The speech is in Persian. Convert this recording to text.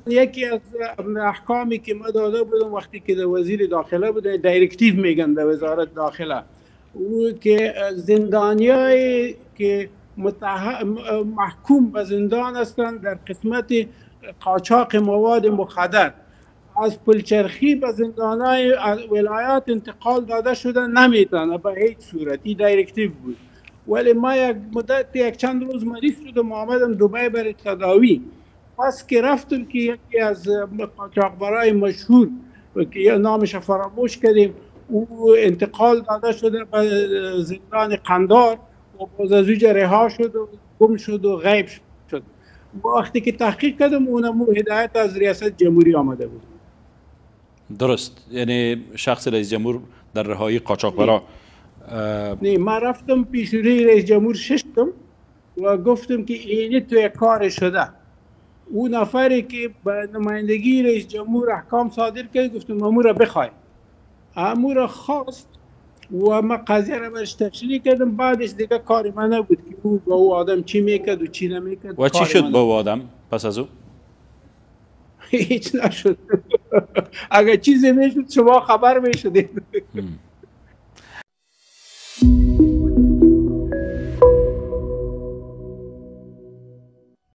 یکی از احکامی که ما داده بودم وقتی که در وزیر داخله بودم، دایرکتیو میگن در وزارت داخله، او که زندانیایی که محکوم به زندان هستند در قسمت قاچاق مواد مخدر از پلچرخی به زندانهای ولایات انتقال داده شده نمیتونه به هیچ صورت. این دایرکتیو بود. ولی ما یک مدت یک چند روز مریض شدم آمدم دبی برای تداوی. پس که رفتم که یکی از قاچاقبرای مشهور که نامش فراموش کردیم، او انتقال داده شده به زندان قندار و باز از اوجه رها شد و گم شد و غیب شد. وقتی که تحقیق کردم اونم هدایت از ریاست جمهوری آمده بود. درست، یعنی شخص رئیس جمهور در رهایی قاچاقبرا. نه، ما رفتم پیش رئیس جمهور ششتم و گفتم که اینی توی کار شده. اون نفری که به نمایندگی رئیس جمهور احکام صادر کرد گفتم امور بخوای، امور خواست و ما قضیه را برش تفصیلی کردم. بعدش دیگه کاری من نبود که او با او آدم چی میکرد و چی نمیکرد. و چی شد با او آدم پس از او؟ هیچ نشد. اگر چیزی میشد شما خبر میشدید.